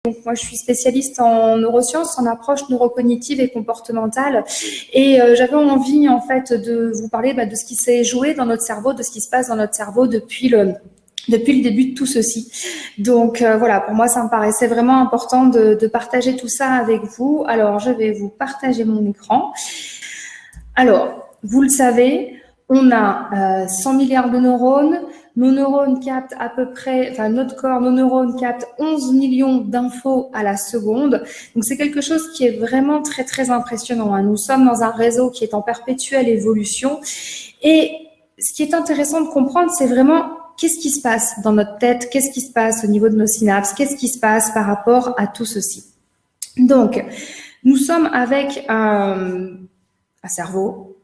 Donc, moi, je suis spécialiste en neurosciences, en approche neurocognitive et comportementale. Et j'avais envie, en fait, de vous parler de ce qui s'est joué dans notre cerveau, de ce qui se passe dans notre cerveau depuis le début de tout ceci. Donc, voilà, pour moi, ça me paraissait vraiment important de partager tout ça avec vous. Alors, je vais vous partager mon écran. Alors, vous le savez, on a 100 milliards de neurones. Nos neurones captent à peu près, enfin notre corps, nos neurones captent 11 millions d'infos à la seconde. Donc c'est quelque chose qui est vraiment très très impressionnant. Nous sommes dans un réseau qui est en perpétuelle évolution. Et ce qui est intéressant de comprendre, c'est vraiment qu'est-ce qui se passe dans notre tête, qu'est-ce qui se passe au niveau de nos synapses, qu'est-ce qui se passe par rapport à tout ceci. Donc, nous sommes avec un cerveau,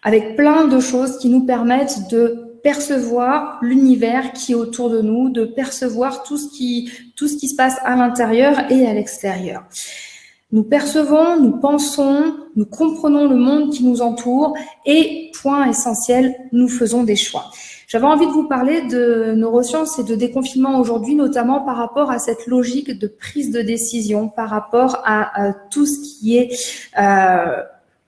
avec plein de choses qui nous permettent de percevoir l'univers qui est autour de nous, de percevoir tout ce qui se passe à l'intérieur et à l'extérieur. Nous percevons, nous pensons, nous comprenons le monde qui nous entoure et, point essentiel, nous faisons des choix. J'avais envie de vous parler de neurosciences et de déconfinement aujourd'hui, notamment par rapport à cette logique de prise de décision, par rapport à tout ce qui est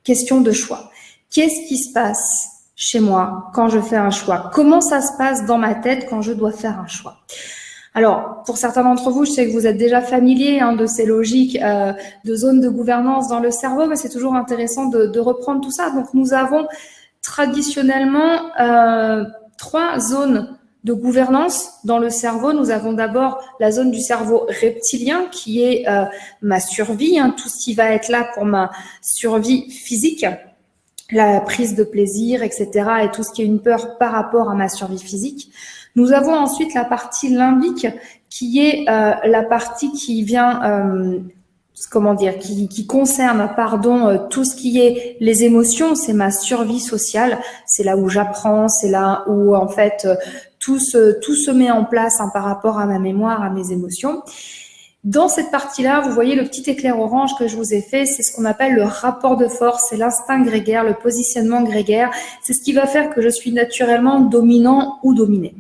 question de choix. Qu'est-ce qui se passe chez moi quand je fais un choix? Comment ça se passe dans ma tête quand je dois faire un choix? Alors, pour certains d'entre vous, je sais que vous êtes déjà familiers de ces logiques de zones de gouvernance dans le cerveau, mais c'est toujours intéressant de reprendre tout ça. Donc, nous avons traditionnellement 3 zones de gouvernance dans le cerveau. Nous avons d'abord la zone du cerveau reptilien qui est ma survie, tout ce qui va être là pour ma survie physique, la prise de plaisir, etc. et tout ce qui est une peur par rapport à ma survie physique. Nous avons ensuite la partie limbique qui est la partie qui vient, qui concerne, tout ce qui est les émotions, c'est ma survie sociale, c'est là où j'apprends, c'est là où en fait tout se met en place par rapport à ma mémoire, à mes émotions. Dans cette partie-là, vous voyez le petit éclair orange que je vous ai fait, c'est ce qu'on appelle le rapport de force, c'est l'instinct grégaire, le positionnement grégaire. C'est ce qui va faire que je suis naturellement dominant ou dominé.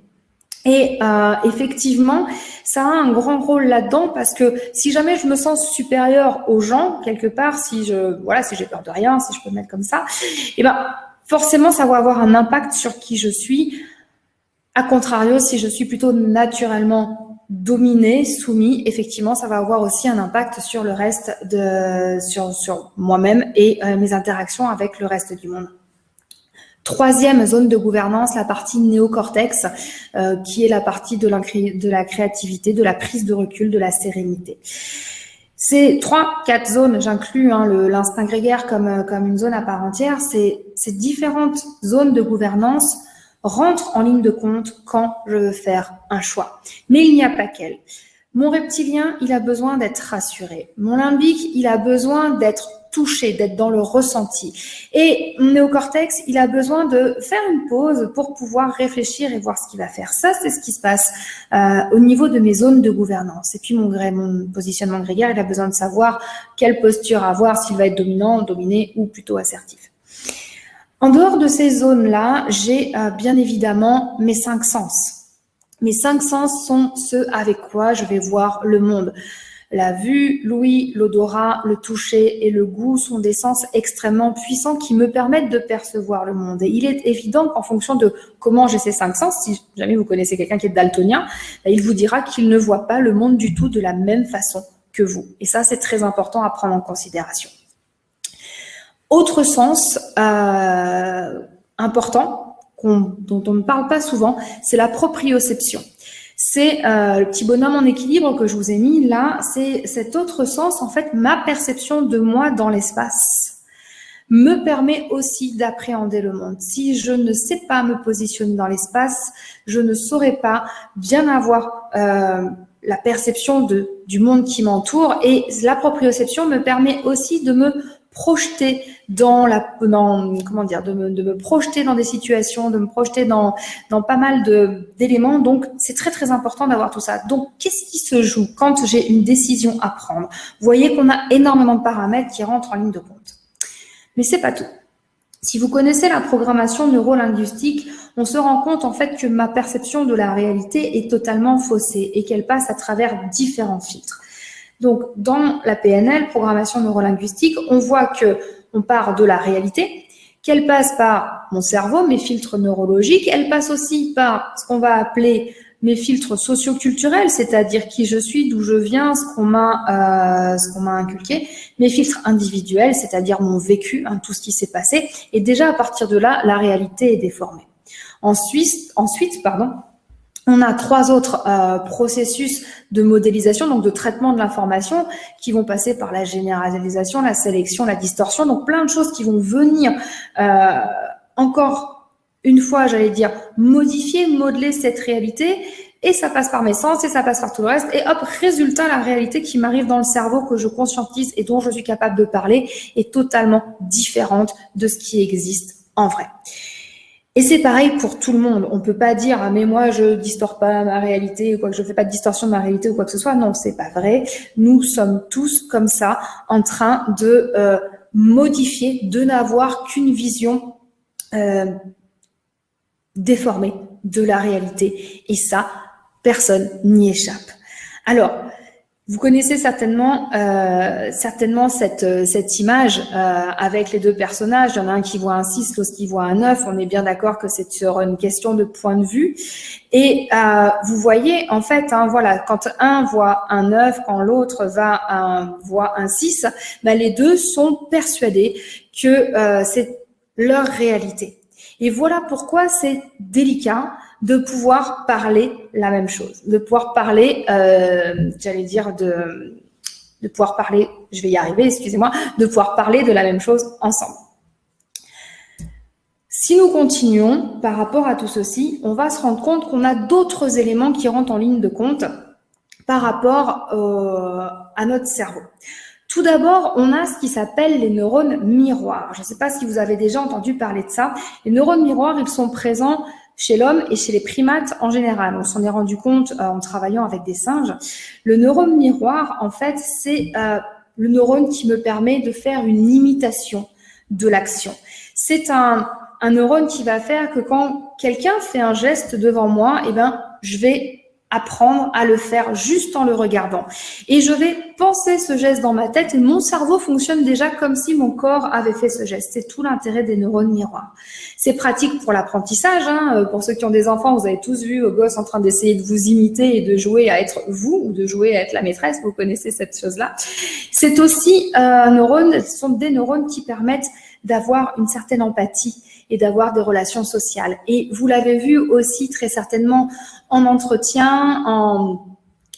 Et effectivement, ça a un grand rôle là-dedans parce que si jamais je me sens supérieure aux gens, quelque part, si j'ai peur de rien, si je peux me mettre comme ça, forcément, ça va avoir un impact sur qui je suis. A contrario, si je suis plutôt naturellement dominé, soumis, effectivement, ça va avoir aussi un impact sur le reste sur moi-même et mes interactions avec le reste du monde. 3e zone de gouvernance, la partie néocortex, qui est la partie de la créativité, de la prise de recul, de la sérénité. Ces 3-4 zones, j'inclus l'instinct grégaire comme une zone à part entière, ces différentes zones de gouvernance rentre en ligne de compte quand je veux faire un choix. Mais il n'y a pas qu'elle. Mon reptilien, il a besoin d'être rassuré. Mon limbique, il a besoin d'être touché, d'être dans le ressenti. Et mon néocortex, il a besoin de faire une pause pour pouvoir réfléchir et voir ce qu'il va faire. Ça, c'est ce qui se passe au niveau de mes zones de gouvernance. Et puis mon positionnement grégaire, il a besoin de savoir quelle posture avoir, s'il va être dominant, dominé ou plutôt assertif. En dehors de ces zones-là, j'ai bien évidemment mes 5 sens. Mes 5 sens sont ceux avec quoi je vais voir le monde. La vue, l'ouïe, l'odorat, le toucher et le goût sont des sens extrêmement puissants qui me permettent de percevoir le monde. Et il est évident qu'en fonction de comment j'ai ces 5 sens, si jamais vous connaissez quelqu'un qui est daltonien, il vous dira qu'il ne voit pas le monde du tout de la même façon que vous. Et ça, c'est très important à prendre en considération. Autre sens important dont on ne parle pas souvent, c'est la proprioception. C'est le petit bonhomme en équilibre que je vous ai mis là, c'est cet autre sens, en fait, ma perception de moi dans l'espace me permet aussi d'appréhender le monde. Si je ne sais pas me positionner dans l'espace, je ne saurais pas bien avoir la perception du monde qui m'entoure, et la proprioception me permet aussi de me projeter de me projeter dans des situations, de me projeter dans pas mal d'éléments. Donc, c'est très, très important d'avoir tout ça. Donc, qu'est-ce qui se joue quand j'ai une décision à prendre? Vous voyez qu'on a énormément de paramètres qui rentrent en ligne de compte. Mais c'est pas tout. Si vous connaissez la programmation neurolinguistique, on se rend compte en fait que ma perception de la réalité est totalement faussée et qu'elle passe à travers différents filtres. Donc, dans la PNL, programmation neurolinguistique, on voit que on part de la réalité, qu'elle passe par mon cerveau, mes filtres neurologiques, elle passe aussi par ce qu'on va appeler mes filtres socio-culturels, c'est-à-dire qui je suis, d'où je viens, ce qu'on m'a inculqué, mes filtres individuels, c'est-à-dire mon vécu, hein, tout ce qui s'est passé, et déjà à partir de là, la réalité est déformée. Ensuite, on a 3 autres processus de modélisation, donc de traitement de l'information, qui vont passer par la généralisation, la sélection, la distorsion, donc plein de choses qui vont venir encore une fois, j'allais dire, modifier, modeler cette réalité, et ça passe par mes sens, et ça passe par tout le reste, et hop, résultat, la réalité qui m'arrive dans le cerveau, que je conscientise et dont je suis capable de parler, est totalement différente de ce qui existe en vrai. Et c'est pareil pour tout le monde. On peut pas dire ah, mais moi je distors pas ma réalité ou quoi, que je fais pas de distorsion de ma réalité ou quoi que ce soit. Non, c'est pas vrai. Nous sommes tous comme ça en train de modifier, de n'avoir qu'une vision déformée de la réalité. Et ça, personne n'y échappe. Alors, vous connaissez certainement cette image avec les 2 personnages. Il y en a un qui voit un 6, l'autre qui voit un 9. On est bien d'accord que c'est sur une question de point de vue. Et vous voyez, en fait, hein, voilà, quand un voit un 9, quand l'autre voit un 6, ben les 2 sont persuadés que c'est leur réalité. Et voilà pourquoi c'est délicat de pouvoir parler la même chose, de pouvoir parler, de pouvoir parler, je vais y arriver, excusez-moi, de pouvoir parler de la même chose ensemble. Si nous continuons par rapport à tout ceci, on va se rendre compte qu'on a d'autres éléments qui rentrent en ligne de compte par rapport à notre cerveau. Tout d'abord, on a ce qui s'appelle les neurones miroirs. Je ne sais pas si vous avez déjà entendu parler de ça. Les neurones miroirs, ils sont présents chez l'homme et chez les primates en général. On s'en est rendu compte en travaillant avec des singes. Le neurone miroir, en fait, c'est le neurone qui me permet de faire une imitation de l'action. C'est un neurone qui va faire que quand quelqu'un fait un geste devant moi, eh ben, je vais apprendre à le faire juste en le regardant. Et je vais penser ce geste dans ma tête et mon cerveau fonctionne déjà comme si mon corps avait fait ce geste. C'est tout l'intérêt des neurones miroirs. C'est pratique pour l'apprentissage. Hein. Pour ceux qui ont des enfants, vous avez tous vu vos gosses en train d'essayer de vous imiter et de jouer à être vous ou de jouer à être la maîtresse. Vous connaissez cette chose-là. C'est aussi ce sont des neurones qui permettent d'avoir une certaine empathie et d'avoir des relations sociales. Et vous l'avez vu aussi très certainement en entretien,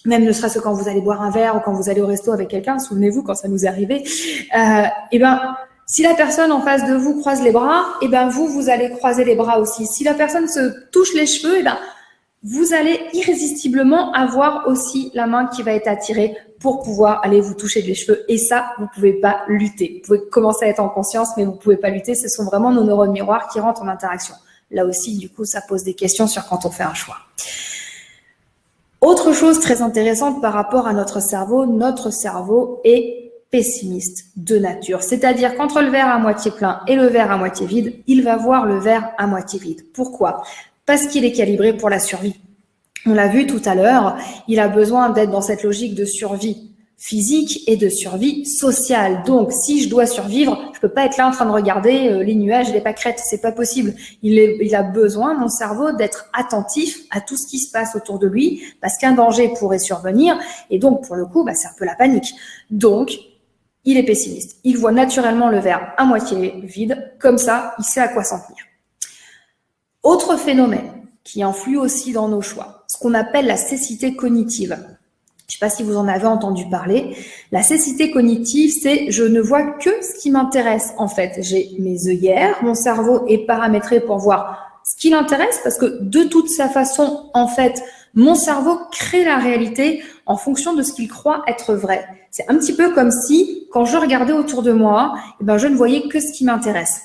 même ne serait-ce que quand vous allez boire un verre ou quand vous allez au resto avec quelqu'un, souvenez-vous quand ça nous est arrivé, et ben si la personne en face de vous croise les bras, et ben vous allez croiser les bras aussi. Si la personne se touche les cheveux, et ben vous allez irrésistiblement avoir aussi la main qui va être attirée pour pouvoir aller vous toucher les cheveux. Et ça, vous pouvez pas lutter. Vous pouvez commencer à être en conscience, mais vous pouvez pas lutter. Ce sont vraiment nos neurones miroirs qui rentrent en interaction. Là aussi, du coup, ça pose des questions sur quand on fait un choix. Autre chose très intéressante par rapport à notre cerveau est pessimiste de nature. C'est-à-dire qu'entre le verre à moitié plein et le verre à moitié vide, il va voir le verre à moitié vide. Pourquoi ? Parce qu'il est calibré pour la survie. On l'a vu tout à l'heure, il a besoin d'être dans cette logique de survie physique et de survie sociale. Donc, si je dois survivre, je peux pas être là en train de regarder les nuages et les pâquerettes, c'est pas possible. Il a besoin, mon cerveau, d'être attentif à tout ce qui se passe autour de lui, parce qu'un danger pourrait survenir, et donc, pour le coup, c'est un peu la panique. Donc, il est pessimiste. Il voit naturellement le verre à moitié vide, comme ça, il sait à quoi s'en tenir. Autre phénomène qui influe aussi dans nos choix, ce qu'on appelle la cécité cognitive. Je ne sais pas si vous en avez entendu parler. La cécité cognitive, c'est je ne vois que ce qui m'intéresse. En fait, j'ai mes œillères, mon cerveau est paramétré pour voir ce qui l'intéresse parce que de toute sa façon, en fait, mon cerveau crée la réalité en fonction de ce qu'il croit être vrai. C'est un petit peu comme si, quand je regardais autour de moi, je ne voyais que ce qui m'intéresse.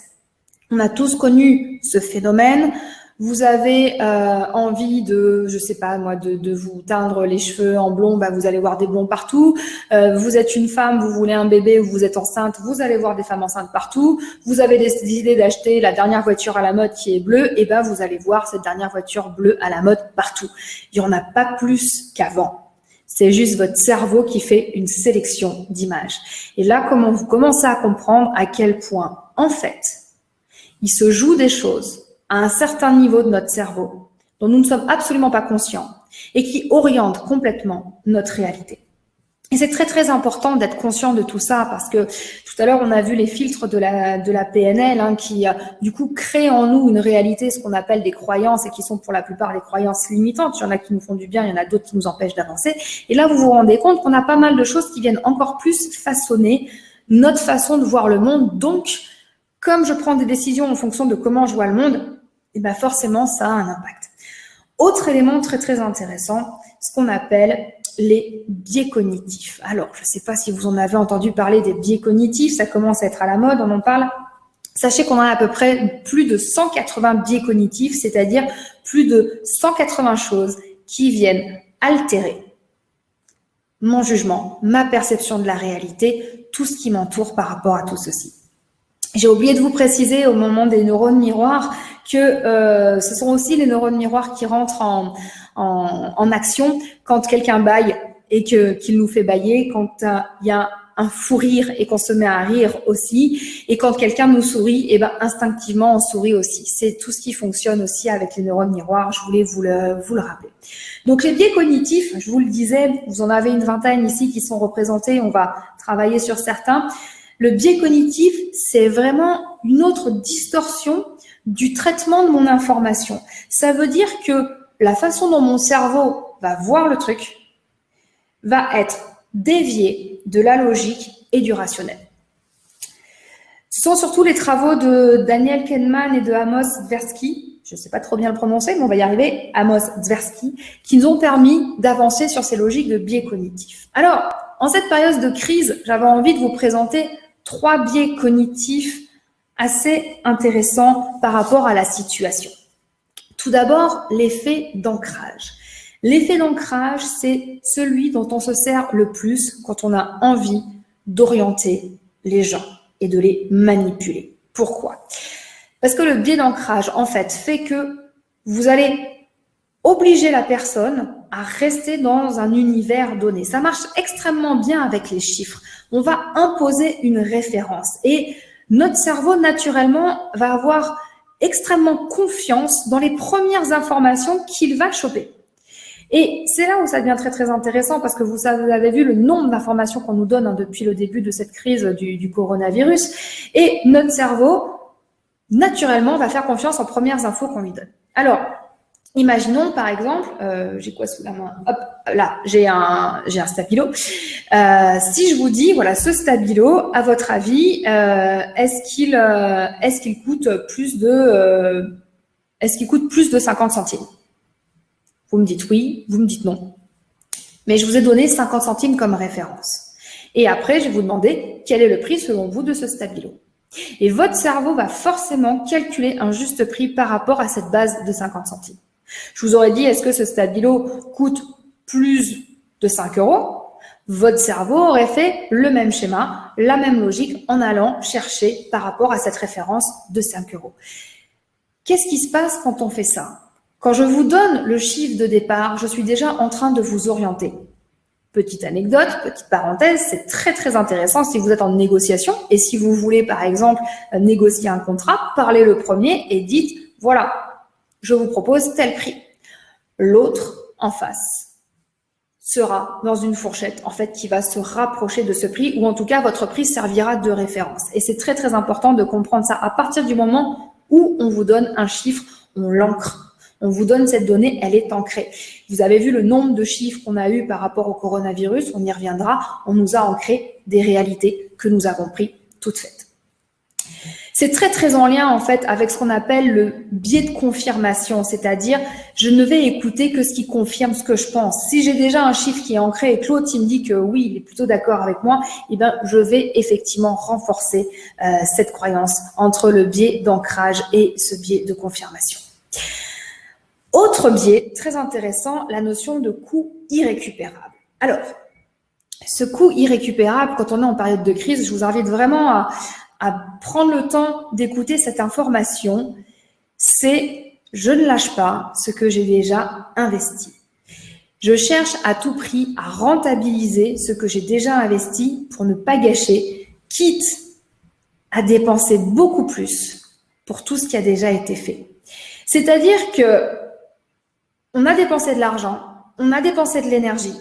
On a tous connu ce phénomène. Vous avez envie de, je sais pas moi, de vous teindre les cheveux en blond, vous allez voir des blonds partout. Vous êtes une femme, vous voulez un bébé ou vous êtes enceinte, vous allez voir des femmes enceintes partout. Vous avez décidé d'acheter la dernière voiture à la mode qui est bleue, et vous allez voir cette dernière voiture bleue à la mode partout. Il y en a pas plus qu'avant. C'est juste votre cerveau qui fait une sélection d'images. Et là, comment vous commencez à comprendre à quel point, en fait, il se joue des choses à un certain niveau de notre cerveau dont nous ne sommes absolument pas conscients et qui orientent complètement notre réalité. Et c'est très, très important d'être conscient de tout ça parce que tout à l'heure, on a vu les filtres de la PNL qui, du coup, créent en nous une réalité, ce qu'on appelle des croyances et qui sont pour la plupart des croyances limitantes. Il y en a qui nous font du bien, il y en a d'autres qui nous empêchent d'avancer. Et là, vous vous rendez compte qu'on a pas mal de choses qui viennent encore plus façonner notre façon de voir le monde. Donc, comme je prends des décisions en fonction de comment je vois le monde, et ben forcément, ça a un impact. Autre élément très, très intéressant, ce qu'on appelle les biais cognitifs. Alors, je ne sais pas si vous en avez entendu parler des biais cognitifs, ça commence à être à la mode, on en parle. Sachez qu'on a à peu près plus de 180 biais cognitifs, c'est-à-dire plus de 180 choses qui viennent altérer mon jugement, ma perception de la réalité, tout ce qui m'entoure par rapport à tout ceci. J'ai oublié de vous préciser au moment des neurones miroirs que ce sont aussi les neurones miroirs qui rentrent en action quand quelqu'un bâille et qu'il nous fait bâiller, quand il y a un fou rire et qu'on se met à rire aussi, et quand quelqu'un nous sourit, et ben instinctivement on sourit aussi. C'est tout ce qui fonctionne aussi avec les neurones miroirs, je voulais vous le rappeler. Donc les biais cognitifs, je vous le disais, vous en avez une vingtaine ici qui sont représentés, on va travailler sur certains. Le biais cognitif, c'est vraiment une autre distorsion du traitement de mon information. Ça veut dire que la façon dont mon cerveau va voir le truc va être déviée de la logique et du rationnel. Ce sont surtout les travaux de Daniel Kahneman et de Amos Tversky, je ne sais pas trop bien le prononcer, mais on va y arriver, Amos Tversky, qui nous ont permis d'avancer sur ces logiques de biais cognitifs. Alors, en cette période de crise, j'avais envie de vous présenter 3 biais cognitifs assez intéressants par rapport à la situation. Tout d'abord, l'effet d'ancrage. L'effet d'ancrage, c'est celui dont on se sert le plus quand on a envie d'orienter les gens et de les manipuler. Pourquoi? Parce que le biais d'ancrage, en fait, fait que vous allez obliger la personne à rester dans un univers donné. Ça marche extrêmement bien avec les chiffres. On va imposer une référence et notre cerveau, naturellement, va avoir extrêmement confiance dans les premières informations qu'il va choper. Et c'est là où ça devient très, très intéressant parce que vous avez vu le nombre d'informations qu'on nous donne depuis le début de cette crise du coronavirus. Et notre cerveau, naturellement, va faire confiance aux premières infos qu'on lui donne. Alors, imaginons, par exemple, j'ai quoi sous la main? Hop, là, j'ai un stabilo. Si je vous dis, voilà, ce stabilo, à votre avis, est-ce qu'il coûte plus de 50 centimes? Vous me dites oui, vous me dites non. Mais je vous ai donné 50 centimes comme référence. Et après, je vais vous demander quel est le prix selon vous de ce stabilo. Et votre cerveau va forcément calculer un juste prix par rapport à cette base de 50 centimes. Je vous aurais dit, est-ce que ce stabilo coûte plus de 5 €? Votre cerveau aurait fait le même schéma, la même logique en allant chercher par rapport à cette référence de 5 €. Qu'est-ce qui se passe quand on fait ça? Quand je vous donne le chiffre de départ, je suis déjà en train de vous orienter. Petite anecdote, petite parenthèse, c'est très très intéressant si vous êtes en négociation et si vous voulez par exemple négocier un contrat, parlez le premier et dites voilà, je vous propose tel prix. L'autre en face sera dans une fourchette en fait qui va se rapprocher de ce prix ou en tout cas votre prix servira de référence. Et c'est très très important de comprendre ça à partir du moment où on vous donne un chiffre, on l'ancre. On vous donne cette donnée, elle est ancrée. Vous avez vu le nombre de chiffres qu'on a eu par rapport au coronavirus, on y reviendra. On nous a ancré des réalités que nous avons pris toutes faites. C'est très très en lien en fait avec ce qu'on appelle le biais de confirmation, c'est-à-dire je ne vais écouter que ce qui confirme ce que je pense. Si j'ai déjà un chiffre qui est ancré et que l'autre il me dit que oui, il est plutôt d'accord avec moi, eh bien je vais effectivement renforcer cette croyance entre le biais d'ancrage et ce biais de confirmation. Autre biais très intéressant, la notion de coût irrécupérable. Alors, ce coût irrécupérable, quand on est en période de crise, je vous invite vraiment à prendre le temps d'écouter cette information. C'est « je ne lâche pas ce que j'ai déjà investi ». Je cherche à tout prix à rentabiliser ce que j'ai déjà investi pour ne pas gâcher, quitte à dépenser beaucoup plus pour tout ce qui a déjà été fait. C'est-à-dire que on a dépensé de l'argent, on a dépensé de l'énergie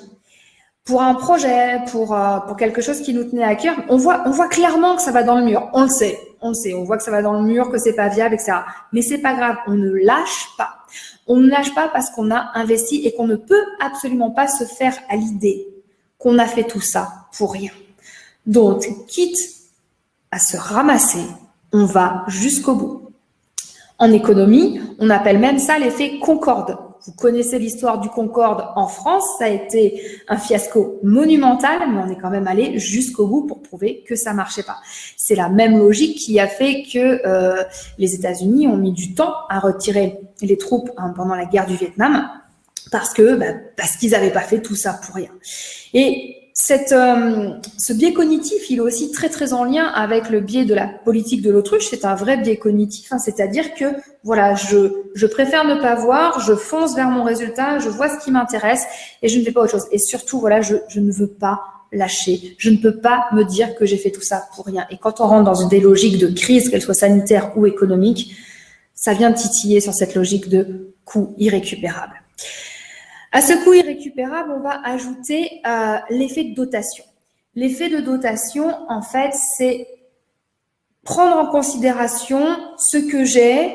pour un projet, pour quelque chose qui nous tenait à cœur. On voit clairement que ça va dans le mur. On le sait. On voit que ça va dans le mur, que c'est pas viable, etc. Mais c'est pas grave. On ne lâche pas. On ne lâche pas parce qu'on a investi et qu'on ne peut absolument pas se faire à l'idée qu'on a fait tout ça pour rien. Donc, quitte à se ramasser, on va jusqu'au bout. En économie, on appelle même ça l'effet Concorde. Vous connaissez l'histoire du Concorde en France, ça a été un fiasco monumental, mais on est quand même allé jusqu'au bout pour prouver que ça marchait pas. C'est la même logique qui a fait que les États-Unis ont mis du temps à retirer les troupes pendant la guerre du Vietnam, parce qu'ils n'avaient pas fait tout ça pour rien. Et ce biais cognitif, il est aussi très très en lien avec le biais de la politique de l'autruche. C'est un vrai biais cognitif, c'est-à-dire que voilà, je préfère ne pas voir, je fonce vers mon résultat, je vois ce qui m'intéresse et je ne fais pas autre chose. Et surtout, voilà, je ne veux pas lâcher. Je ne peux pas me dire que j'ai fait tout ça pour rien. Et quand on rentre dans des logiques de crise, qu'elles soient sanitaires ou économiques, ça vient titiller sur cette logique de coût irrécupérable. À ce coût irrécupérable, on va ajouter l'effet de dotation. L'effet de dotation, en fait, c'est prendre en considération ce que j'ai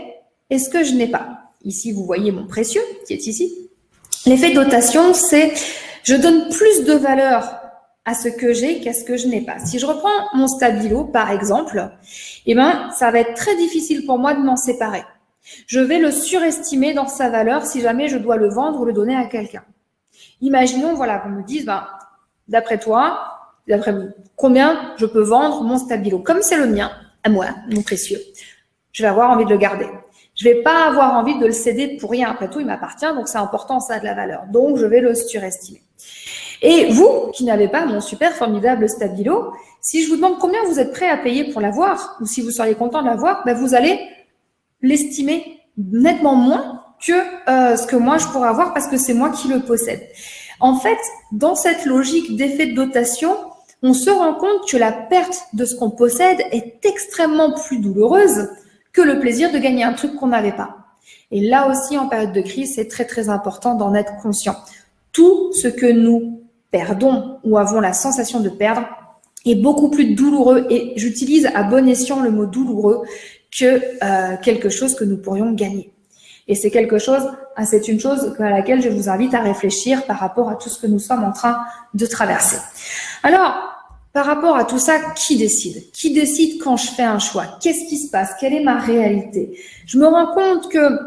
et ce que je n'ai pas. Ici, vous voyez mon précieux qui est ici. L'effet de dotation, c'est je donne plus de valeur à ce que j'ai qu'à ce que je n'ai pas. Si je reprends mon stabilo, par exemple, ça va être très difficile pour moi de m'en séparer. Je vais le surestimer dans sa valeur si jamais je dois le vendre ou le donner à quelqu'un. Imaginons, voilà, qu'on me dise, d'après toi, d'après vous, combien je peux vendre mon stabilo? Comme c'est le mien, à moi, mon précieux, je vais avoir envie de le garder. Je vais pas avoir envie de le céder pour rien. Après tout, il m'appartient, donc c'est important, ça a de la valeur. Donc, je vais le surestimer. Et vous, qui n'avez pas mon super formidable stabilo, si je vous demande combien vous êtes prêt à payer pour l'avoir, ou si vous seriez content de l'avoir, vous allez l'estimer nettement moins que ce que moi je pourrais avoir parce que c'est moi qui le possède. En fait, dans cette logique d'effet de dotation, on se rend compte que la perte de ce qu'on possède est extrêmement plus douloureuse que le plaisir de gagner un truc qu'on n'avait pas. Et là aussi, en période de crise, c'est très très important d'en être conscient. Tout ce que nous perdons ou avons la sensation de perdre est beaucoup plus douloureux, et j'utilise à bon escient le mot douloureux, que quelque chose que nous pourrions gagner. Et c'est c'est une chose à laquelle je vous invite à réfléchir par rapport à tout ce que nous sommes en train de traverser. Alors, par rapport à tout ça, qui décide? Qui décide quand je fais un choix? Qu'est-ce qui se passe? Quelle est ma réalité? Je me rends compte que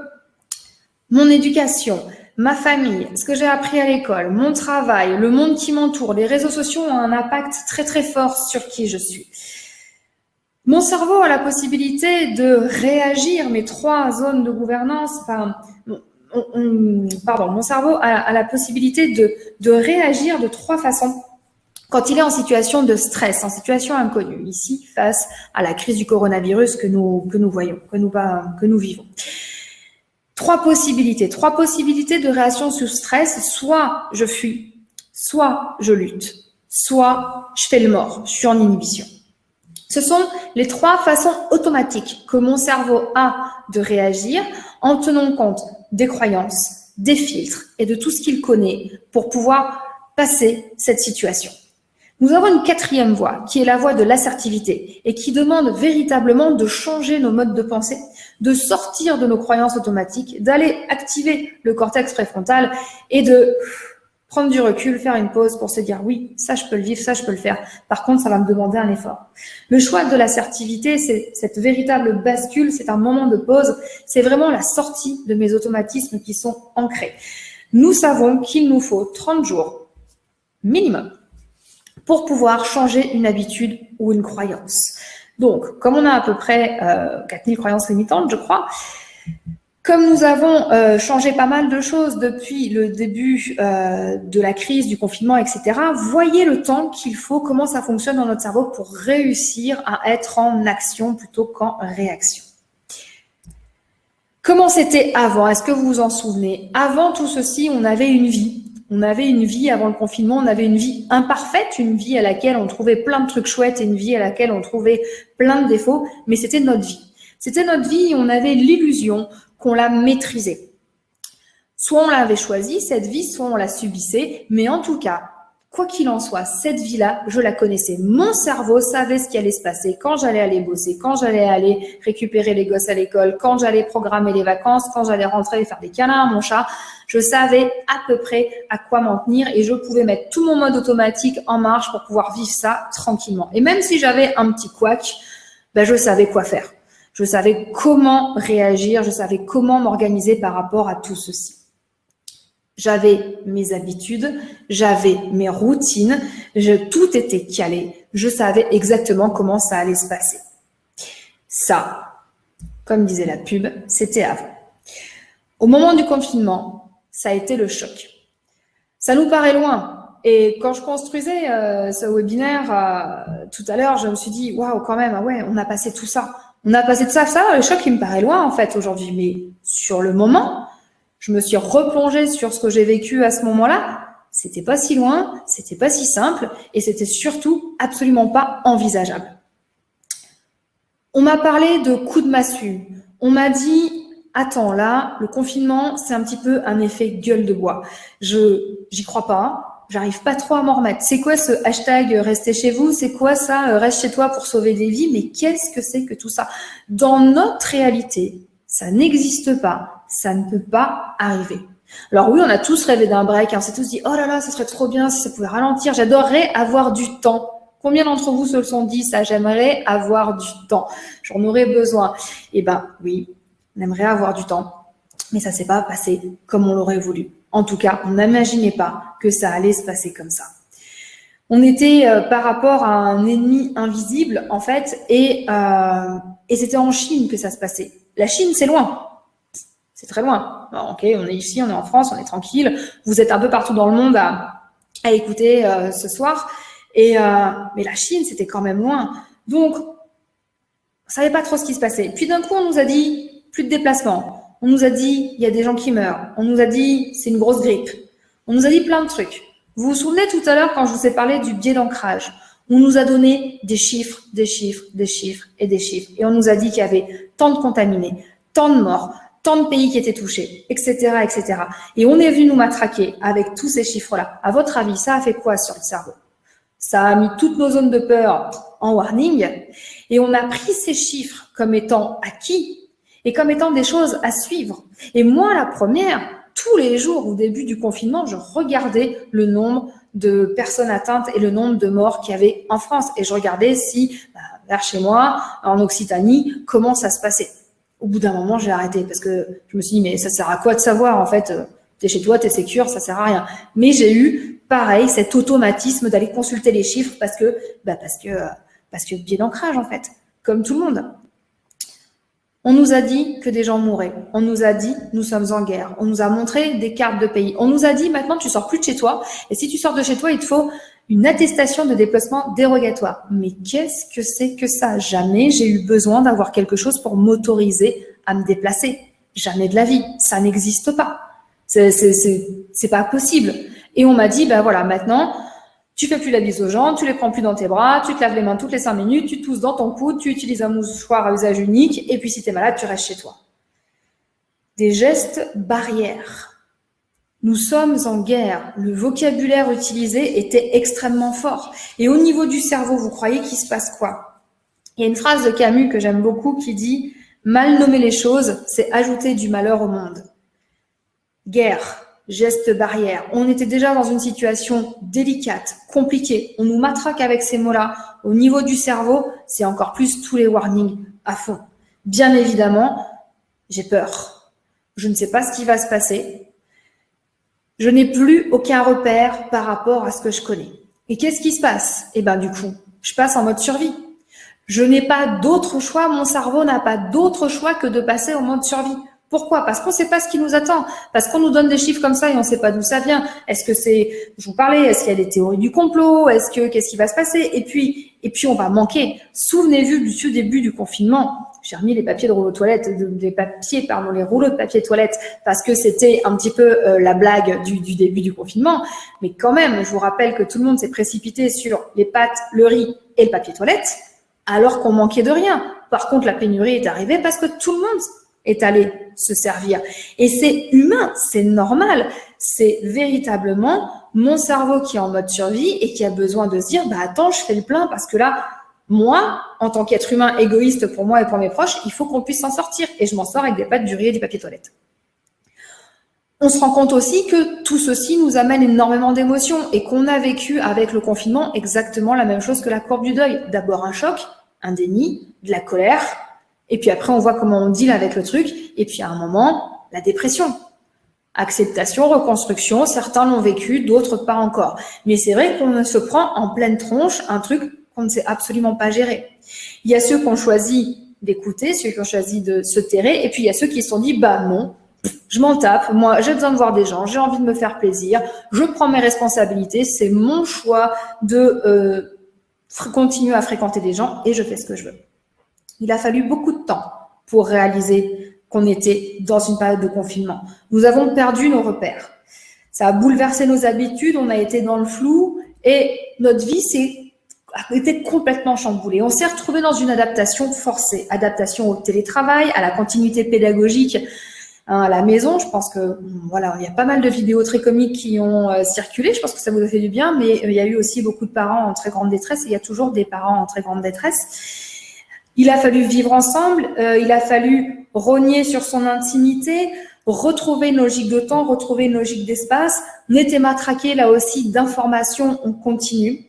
mon éducation, ma famille, ce que j'ai appris à l'école, mon travail, le monde qui m'entoure, les réseaux sociaux ont un impact très très fort sur qui je suis. Mon cerveau a la possibilité de réagir, mes 3 zones de gouvernance, mon cerveau a la possibilité de réagir de 3 façons quand il est en situation de stress, en situation inconnue, ici, face à la crise du coronavirus que nous voyons, que nous vivons. 3 possibilités de réaction sous stress: soit je fuis, soit je lutte, soit je fais le mort, je suis en inhibition. Ce sont les 3 façons automatiques que mon cerveau a de réagir en tenant compte des croyances, des filtres et de tout ce qu'il connaît pour pouvoir passer cette situation. Nous avons une 4e voie qui est la voie de l'assertivité et qui demande véritablement de changer nos modes de pensée, de sortir de nos croyances automatiques, d'aller activer le cortex préfrontal et de prendre du recul, faire une pause pour se dire oui, ça je peux le vivre, ça je peux le faire. Par contre, ça va me demander un effort. Le choix de l'assertivité, c'est cette véritable bascule, c'est un moment de pause, c'est vraiment la sortie de mes automatismes qui sont ancrés. Nous savons qu'il nous faut 30 jours minimum pour pouvoir changer une habitude ou une croyance. Donc, comme on a à peu près 4000 croyances limitantes, je crois, comme nous avons changé pas mal de choses depuis le début de la crise, du confinement, etc., voyez le temps qu'il faut, comment ça fonctionne dans notre cerveau pour réussir à être en action plutôt qu'en réaction. Comment c'était avant? Est-ce que vous vous en souvenez? Avant tout ceci, on avait une vie. On avait une vie avant le confinement, on avait une vie imparfaite, une vie à laquelle on trouvait plein de trucs chouettes et une vie à laquelle on trouvait plein de défauts, mais c'était notre vie. C'était notre vie et on avait l'illusion qu'on la maîtrisait. Soit on l'avait choisie, cette vie, soit on la subissait, mais en tout cas, quoi qu'il en soit, cette vie-là, je la connaissais. Mon cerveau savait ce qui allait se passer quand j'allais aller bosser, quand j'allais aller récupérer les gosses à l'école, quand j'allais programmer les vacances, quand j'allais rentrer et faire des câlins à mon chat. Je savais à peu près à quoi m'en tenir et je pouvais mettre tout mon mode automatique en marche pour pouvoir vivre ça tranquillement. Et même si j'avais un petit couac, je savais quoi faire. Je savais comment réagir, je savais comment m'organiser par rapport à tout ceci. J'avais mes habitudes, j'avais mes routines, tout était calé. Je savais exactement comment ça allait se passer. Ça, comme disait la pub, c'était avant. Au moment du confinement, ça a été le choc. Ça nous paraît loin. Et quand je construisais ce webinaire tout à l'heure, je me suis dit, waouh, quand même, ah ouais, on a passé tout ça. On a passé de ça, le choc, il me paraît loin en fait aujourd'hui. Mais sur le moment, je me suis replongée sur ce que j'ai vécu à ce moment-là. C'était pas si loin, c'était pas si simple et c'était surtout absolument pas envisageable. On m'a parlé de coup de massue. On m'a dit, attends, là, le confinement, c'est un petit peu un effet gueule de bois. J'y crois pas. J'arrive pas trop à m'en remettre. C'est quoi ce hashtag restez chez vous? C'est quoi ça reste chez toi pour sauver des vies? Mais qu'est-ce que c'est que tout ça? Dans notre réalité, ça n'existe pas. Ça ne peut pas arriver. Alors oui, on a tous rêvé d'un break. On s'est tous dit, oh là là, ça serait trop bien si ça pouvait ralentir. J'adorerais avoir du temps. Combien d'entre vous se le sont dit ça? J'aimerais avoir du temps. J'en aurais besoin. Eh ben oui, on aimerait avoir du temps. Mais ça s'est pas passé comme on l'aurait voulu. En tout cas, on n'imaginait pas que ça allait se passer comme ça. On était par rapport à un ennemi invisible, en fait, et c'était en Chine que ça se passait. La Chine, c'est loin. C'est très loin. Alors, ok, on est ici, on est en France, on est tranquille. Vous êtes un peu partout dans le monde à écouter ce soir. Mais la Chine, c'était quand même loin. Donc, on savait pas trop ce qui se passait. Puis d'un coup, on nous a dit, plus de déplacement. On nous a dit, il y a des gens qui meurent. On nous a dit, c'est une grosse grippe. On nous a dit plein de trucs. Vous vous souvenez tout à l'heure quand je vous ai parlé du biais d'ancrage? On nous a donné des chiffres, des chiffres, des chiffres et des chiffres. Et on nous a dit qu'il y avait tant de contaminés, tant de morts, tant de pays qui étaient touchés, etc., etc. Et on est venu nous matraquer avec tous ces chiffres-là. À votre avis, ça a fait quoi sur le cerveau? Ça a mis toutes nos zones de peur en warning et on a pris ces chiffres comme étant acquis et comme étant des choses à suivre. Et moi, la première, tous les jours au début du confinement, je regardais le nombre de personnes atteintes et le nombre de morts qu'il y avait en France. Et je regardais si, vers chez moi, en Occitanie, comment ça se passait. Au bout d'un moment, j'ai arrêté parce que je me suis dit, mais ça sert à quoi de savoir, en fait? T'es chez toi, t'es sécure, ça sert à rien. Mais j'ai eu, pareil, cet automatisme d'aller consulter les chiffres parce que biais d'ancrage, en fait. Comme tout le monde. On nous a dit que des gens mouraient. On nous a dit, nous sommes en guerre. On nous a montré des cartes de pays. On nous a dit, maintenant, tu sors plus de chez toi. Et si tu sors de chez toi, il te faut une attestation de déplacement dérogatoire. Mais qu'est-ce que c'est que ça? Jamais j'ai eu besoin d'avoir quelque chose pour m'autoriser à me déplacer. Jamais de la vie. Ça n'existe pas. C'est pas possible. Et on m'a dit, voilà, maintenant, tu fais plus la bise aux gens, tu les prends plus dans tes bras, tu te laves les mains toutes les 5 minutes, tu tousses dans ton coude, tu utilises un mouchoir à usage unique, et puis si t'es malade, tu restes chez toi. Des gestes barrières. Nous sommes en guerre. Le vocabulaire utilisé était extrêmement fort. Et au niveau du cerveau, vous croyez qu'il se passe quoi? Il y a une phrase de Camus que j'aime beaucoup qui dit « Mal nommer les choses, c'est ajouter du malheur au monde ». Guerre, gestes barrières. On était déjà dans une situation délicate, compliquée. On nous matraque avec ces mots-là. Au niveau du cerveau, c'est encore plus tous les warnings à fond. Bien évidemment, j'ai peur. Je ne sais pas ce qui va se passer. Je n'ai plus aucun repère par rapport à ce que je connais. Et qu'est-ce qui se passe? Du coup, je passe en mode survie. Je n'ai pas d'autre choix, mon cerveau n'a pas d'autre choix que de passer en mode survie. Pourquoi? Parce qu'on ne sait pas ce qui nous attend. Parce qu'on nous donne des chiffres comme ça et on ne sait pas d'où ça vient. Est-ce que c'est, je vous parlais, est-ce qu'il y a des théories du complot? Qu'est-ce qui va se passer? Et puis on va manquer. Souvenez-vous du tout début du confinement. j'ai remis les papiers de rouleau de toilette, les rouleaux de papier toilette, parce que c'était un petit peu la blague du début du confinement. Mais quand même, je vous rappelle que tout le monde s'est précipité sur les pâtes, le riz et le papier toilette, alors qu'on manquait de rien. Par contre, la pénurie est arrivée parce que tout le monde est allé se servir. Et c'est humain, c'est normal. C'est véritablement mon cerveau qui est en mode survie et qui a besoin de se dire, bah attends, je fais le plein parce que là, moi, en tant qu'être humain égoïste pour moi et pour mes proches, il faut qu'on puisse s'en sortir. Et je m'en sors avec des pâtes, du riz et du papier toilette. On se rend compte aussi que tout ceci nous amène énormément d'émotions et qu'on a vécu avec le confinement exactement la même chose que la courbe du deuil. D'abord un choc, un déni, de la colère, et puis après on voit comment on deal avec le truc, et puis à un moment, la dépression. Acceptation, reconstruction, certains l'ont vécu, d'autres pas encore. Mais c'est vrai qu'on se prend en pleine tronche un truc qu'on ne sait absolument pas gérer. Il y a ceux qui ont choisi d'écouter, ceux qui ont choisi de se terrer, et puis il y a ceux qui se sont dit, bah non, je m'en tape, moi j'ai besoin de voir des gens, j'ai envie de me faire plaisir, je prends mes responsabilités, c'est mon choix de continuer à fréquenter des gens et je fais ce que je veux. Il a fallu beaucoup de temps pour réaliser qu'on était dans une période de confinement. Nous avons perdu nos repères. Ça a bouleversé nos habitudes, on a été dans le flou et notre vie a été complètement chamboulée. On s'est retrouvé dans une adaptation forcée, adaptation au télétravail, à la continuité pédagogique à la maison. Je pense que voilà, il y a pas mal de vidéos très comiques qui ont circulé. Je pense que ça vous a fait du bien, mais il y a eu aussi beaucoup de parents en très grande détresse et il y a toujours des parents en très grande détresse. Il a fallu vivre ensemble, il a fallu rogner sur son intimité, retrouver une logique de temps, retrouver une logique d'espace. On était matraqué là aussi d'informations, on continue.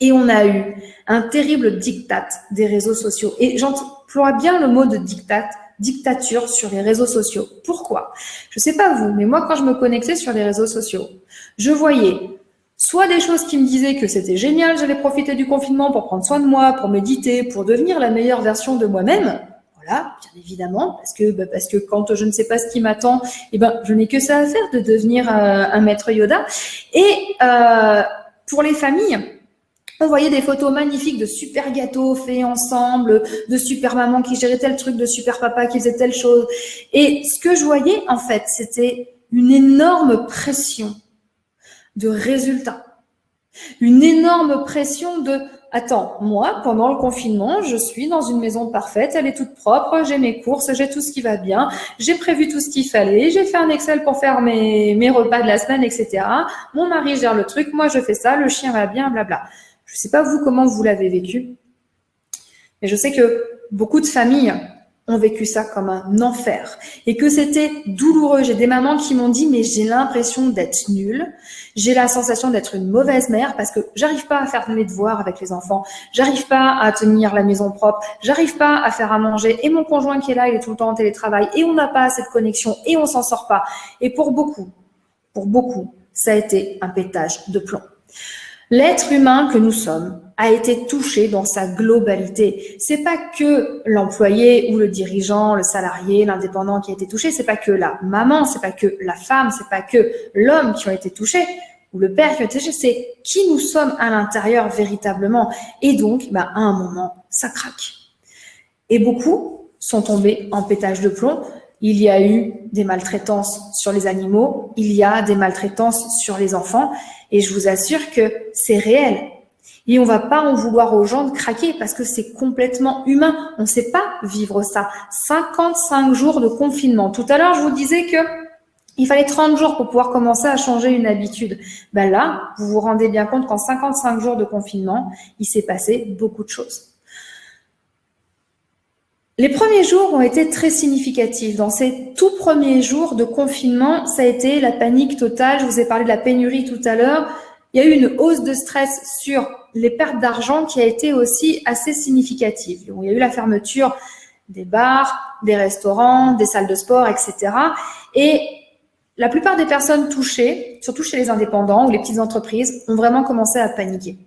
Et on a eu un terrible diktat des réseaux sociaux. Et j'emploie bien le mot de dictature sur les réseaux sociaux. Pourquoi? Je sais pas vous, mais moi quand je me connectais sur les réseaux sociaux, je voyais soit des choses qui me disaient que c'était génial, j'allais profiter du confinement pour prendre soin de moi, pour méditer, pour devenir la meilleure version de moi-même. Voilà, bien évidemment, parce que quand je ne sais pas ce qui m'attend, je n'ai que ça à faire de devenir un maître Yoda. Et pour les familles, on voyait des photos magnifiques de super gâteaux faits ensemble, de super maman qui gérait tel truc, de super papa qui faisait telle chose. Et ce que je voyais, en fait, c'était une énorme pression de résultats. Une énorme pression de « Attends, moi, pendant le confinement, je suis dans une maison parfaite, elle est toute propre, j'ai mes courses, j'ai tout ce qui va bien, j'ai prévu tout ce qu'il fallait, j'ai fait un Excel pour faire mes repas de la semaine, etc. Mon mari gère le truc, moi je fais ça, le chien va bien, blabla. » Je ne sais pas vous comment vous l'avez vécu, mais je sais que beaucoup de familles ont vécu ça comme un enfer et que c'était douloureux. J'ai des mamans qui m'ont dit « mais j'ai l'impression d'être nulle, j'ai la sensation d'être une mauvaise mère parce que j'arrive pas à faire mes devoirs avec les enfants, j'arrive pas à tenir la maison propre, j'arrive pas à faire à manger et mon conjoint qui est là, il est tout le temps en télétravail et on n'a pas assez de connexion et on s'en sort pas. » Et pour beaucoup, ça a été un pétage de plomb. L'être humain que nous sommes a été touché dans sa globalité. C'est pas que l'employé ou le dirigeant, le salarié, l'indépendant qui a été touché, c'est pas que la maman, c'est pas que la femme, c'est pas que l'homme qui ont été touchés ou le père qui a été touché, c'est qui nous sommes à l'intérieur véritablement. Et donc, à un moment, ça craque. Et beaucoup sont tombés en pétage de plomb. Il y a eu des maltraitances sur les animaux, il y a des maltraitances sur les enfants, et je vous assure que c'est réel. Et on va pas en vouloir aux gens de craquer parce que c'est complètement humain. On sait pas vivre ça. 55 jours de confinement. Tout à l'heure, je vous disais que il fallait 30 jours pour pouvoir commencer à changer une habitude. Là, vous vous rendez bien compte qu'en 55 jours de confinement, il s'est passé beaucoup de choses. Les premiers jours ont été très significatifs. Dans ces tout premiers jours de confinement, ça a été la panique totale. Je vous ai parlé de la pénurie tout à l'heure. Il y a eu une hausse de stress sur les pertes d'argent qui a été aussi assez significative. Il y a eu la fermeture des bars, des restaurants, des salles de sport, etc. Et la plupart des personnes touchées, surtout chez les indépendants ou les petites entreprises, ont vraiment commencé à paniquer.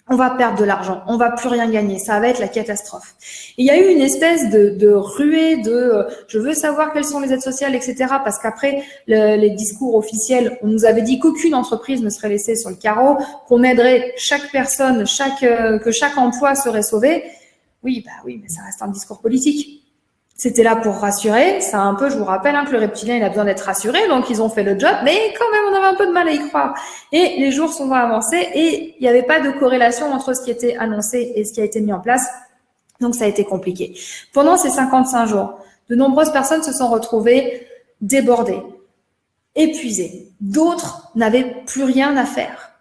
On va perdre de l'argent, on va plus rien gagner, ça va être la catastrophe. Et il y a eu une espèce de ruée de je veux savoir quelles sont les aides sociales, etc. Parce qu'après les discours officiels, on nous avait dit qu'aucune entreprise ne serait laissée sur le carreau, qu'on aiderait chaque personne, que chaque emploi serait sauvé. Oui, bah oui, mais ça reste un discours politique. C'était là pour rassurer. C'est un peu, je vous rappelle, que le reptilien, il a besoin d'être rassuré, donc ils ont fait le job, mais quand même, on avait un peu de mal à y croire. Et les jours sont avancés et il n'y avait pas de corrélation entre ce qui était annoncé et ce qui a été mis en place. Donc, ça a été compliqué. Pendant ces 55 jours, de nombreuses personnes se sont retrouvées débordées, épuisées. D'autres n'avaient plus rien à faire.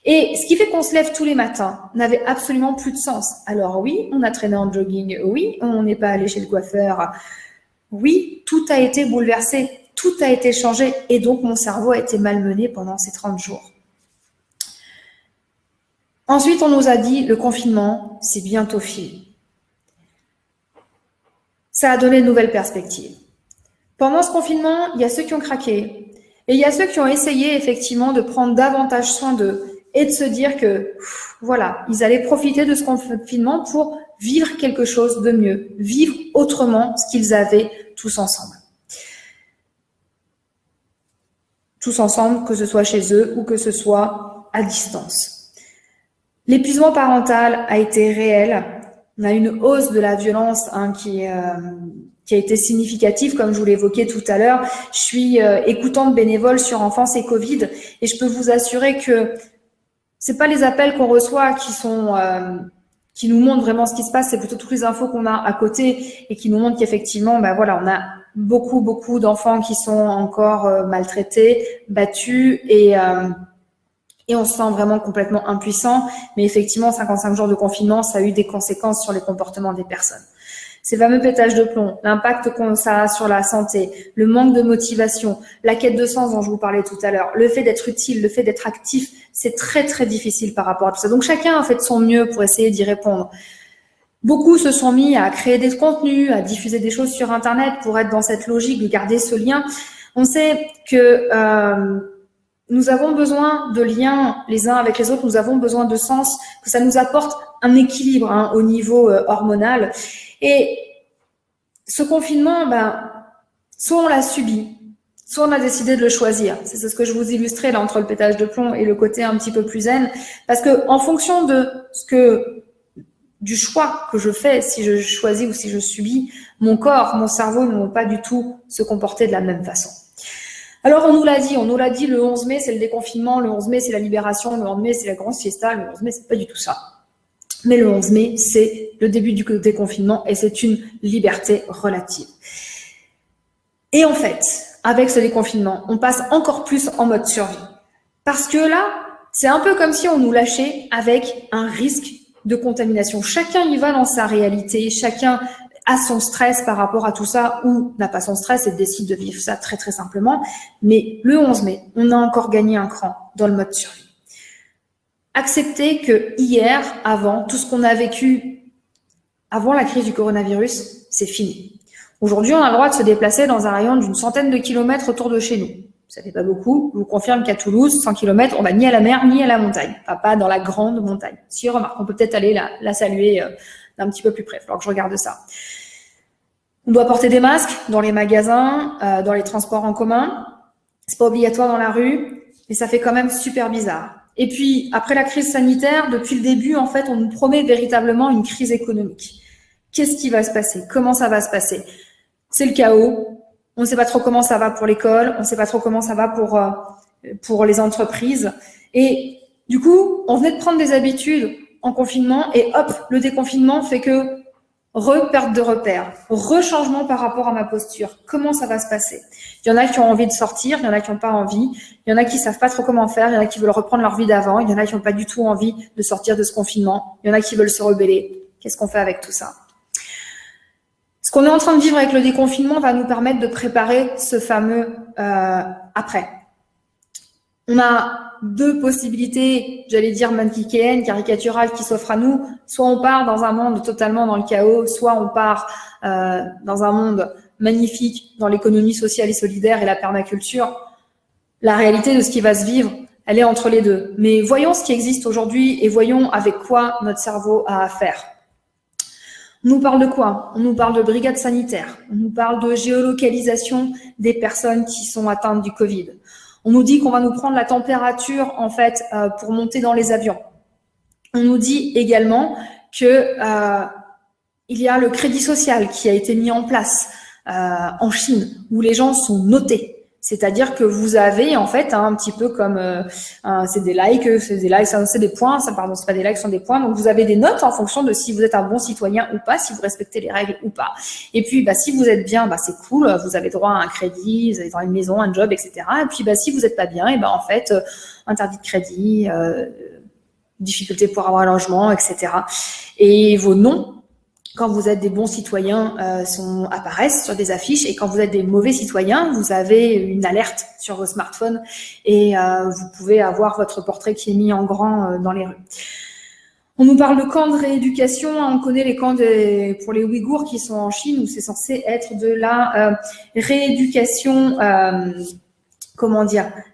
Et ce qui fait qu'on se lève tous les matins n'avait absolument plus de sens. Alors oui, on a traîné en jogging, oui, on n'est pas allé chez le coiffeur, oui, tout a été bouleversé, tout a été changé, et donc mon cerveau a été malmené pendant ces 30 jours. Ensuite, on nous a dit, le confinement, c'est bientôt fini. Ça a donné de nouvelles perspectives. Pendant ce confinement, il y a ceux qui ont craqué, et il y a ceux qui ont essayé effectivement de prendre davantage soin d'eux, et de se dire que, voilà, ils allaient profiter de ce confinement pour vivre quelque chose de mieux, vivre autrement ce qu'ils avaient tous ensemble. Tous ensemble, que ce soit chez eux ou que ce soit à distance. L'épuisement parental a été réel. On a une hausse de la violence qui a été significative, comme je vous l'évoquais tout à l'heure. Je suis écoutante bénévole sur enfance et Covid, et je peux vous assurer que c'est pas les appels qu'on reçoit qui nous montrent vraiment ce qui se passe, c'est plutôt toutes les infos qu'on a à côté et qui nous montrent qu'effectivement, ben voilà, on a beaucoup d'enfants qui sont encore maltraités, battus et on se sent vraiment complètement impuissant. Mais effectivement, 55 jours de confinement, ça a eu des conséquences sur les comportements des personnes. Ces fameux pétages de plomb, l'impact que ça a sur la santé, le manque de motivation, la quête de sens dont je vous parlais tout à l'heure, le fait d'être utile, le fait d'être actif, c'est très difficile par rapport à tout ça. Donc chacun a fait de son mieux pour essayer d'y répondre. Beaucoup se sont mis à créer des contenus, à diffuser des choses sur Internet pour être dans cette logique de garder ce lien. On sait que nous avons besoin de liens les uns avec les autres, nous avons besoin de sens, que ça nous apporte un équilibre au niveau hormonal. Et ce confinement, soit on l'a subi, soit on a décidé de le choisir. C'est ce que je vous illustrais là entre le pétage de plomb et le côté un petit peu plus zen. Parce que en fonction de du choix que je fais, si je choisis ou si je subis, mon corps, mon cerveau ne vont pas du tout se comporter de la même façon. Alors on nous l'a dit le 11 mai c'est le déconfinement, le 11 mai c'est la libération, le 11 mai c'est la grande fiesta, le 11 mai c'est pas du tout ça. Mais le 11 mai, c'est le début du déconfinement et c'est une liberté relative. Et en fait, avec ce déconfinement, on passe encore plus en mode survie. Parce que là, c'est un peu comme si on nous lâchait avec un risque de contamination. Chacun y va dans sa réalité, chacun a son stress par rapport à tout ça ou n'a pas son stress et décide de vivre ça très simplement. Mais le 11 mai, on a encore gagné un cran dans le mode survie. Accepter que hier, avant, tout ce qu'on a vécu avant la crise du coronavirus, c'est fini. Aujourd'hui, on a le droit de se déplacer dans un rayon d'une centaine de kilomètres autour de chez nous. Ça fait pas beaucoup. Je vous confirme qu'à Toulouse, 100 kilomètres, on va ni à la mer, ni à la montagne. Enfin, pas dans la grande montagne. Si, remarque, on peut peut-être aller la saluer d'un petit peu plus près. Il va falloir que je regarde ça. On doit porter des masques dans les magasins, dans les transports en commun. C'est pas obligatoire dans la rue, mais ça fait quand même super bizarre. Et puis, après la crise sanitaire, depuis le début, en fait, on nous promet véritablement une crise économique. Qu'est-ce qui va se passer? Comment ça va se passer? C'est le chaos. On ne sait pas trop comment ça va pour l'école. On ne sait pas trop comment ça va pour les entreprises. Et du coup, on venait de prendre des habitudes en confinement et hop, le déconfinement fait que perte de repères, rechangement par rapport à ma posture. Comment ça va se passer? Il y en a qui ont envie de sortir, il y en a qui n'ont pas envie, il y en a qui savent pas trop comment faire, il y en a qui veulent reprendre leur vie d'avant, il y en a qui n'ont pas du tout envie de sortir de ce confinement, il y en a qui veulent se rebeller. Qu'est-ce qu'on fait avec tout ça? Ce qu'on est en train de vivre avec le déconfinement va nous permettre de préparer ce fameux après. On a deux possibilités, j'allais dire manichéennes, caricaturales qui s'offrent à nous. Soit on part dans un monde totalement dans le chaos, soit on part dans un monde magnifique, dans l'économie sociale et solidaire et la permaculture. La réalité de ce qui va se vivre, elle est entre les deux. Mais voyons ce qui existe aujourd'hui et voyons avec quoi notre cerveau a à faire. On nous parle de quoi? On nous parle de brigades sanitaires. On nous parle de géolocalisation des personnes qui sont atteintes du Covid. On nous dit qu'on va nous prendre la température en fait pour monter dans les avions. On nous dit également que Il y a le crédit social qui a été mis en place en Chine, où les gens sont notés. C'est-à-dire que vous avez en fait un petit peu comme c'est des likes, c'est des points, pardon, c'est pas des likes, ce sont des points. Donc vous avez des notes en fonction de si vous êtes un bon citoyen ou pas, si vous respectez les règles ou pas. Et puis si vous êtes bien, c'est cool, vous avez droit à un crédit, vous avez droit à une maison, un job, etc. Et puis si vous n'êtes pas bien, et en fait interdit de crédit, difficulté pour avoir un logement, etc. Et vos noms, quand vous êtes des bons citoyens, apparaissent sur des affiches, et quand vous êtes des mauvais citoyens, vous avez une alerte sur vos smartphones, et vous pouvez avoir votre portrait qui est mis en grand dans les rues. On nous parle de camps de rééducation, on connaît les camps pour les Ouïghours qui sont en Chine, où c'est censé être de la rééducation,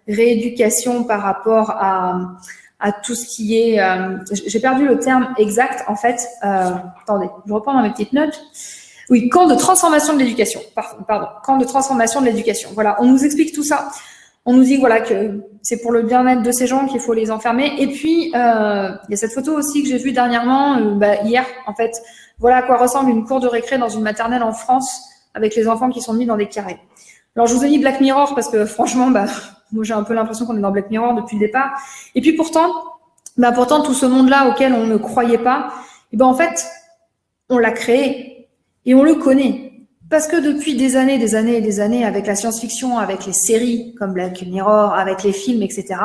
rééducation par rapport à tout ce qui est... j'ai perdu le terme exact, en fait. Attendez, je reprends dans mes petites notes. Oui, camp de transformation de l'éducation. Pardon, camp de transformation de l'éducation. Voilà, on nous explique tout ça. On nous dit que c'est pour le bien-être de ces gens qu'il faut les enfermer. Et puis, il y a cette photo aussi que j'ai vue dernièrement, hier, en fait. Voilà à quoi ressemble une cour de récré dans une maternelle en France, avec les enfants qui sont mis dans des carrés. Alors, je vous ai mis Black Mirror parce que franchement, moi, j'ai un peu l'impression qu'on est dans Black Mirror depuis le départ. Et puis pourtant, tout ce monde-là auquel on ne croyait pas, en fait, on l'a créé et on le connaît. Parce que depuis des années et des années, avec la science-fiction, avec les séries comme Black Mirror, avec les films, etc.,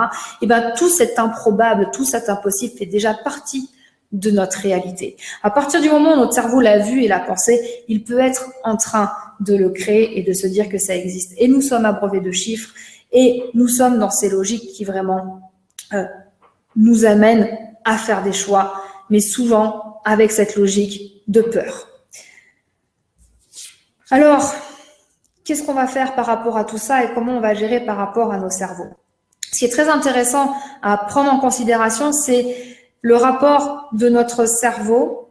tout cet improbable, tout cet impossible fait déjà partie de notre réalité. À partir du moment où notre cerveau l'a vu et l'a pensé, il peut être en train de le créer et de se dire que ça existe. Et nous sommes abreuvés de chiffres, et nous sommes dans ces logiques qui vraiment nous amènent à faire des choix, mais souvent avec cette logique de peur. Alors, qu'est-ce qu'on va faire par rapport à tout ça et comment on va gérer par rapport à nos cerveaux? Ce qui est très intéressant à prendre en considération, c'est le rapport de notre cerveau,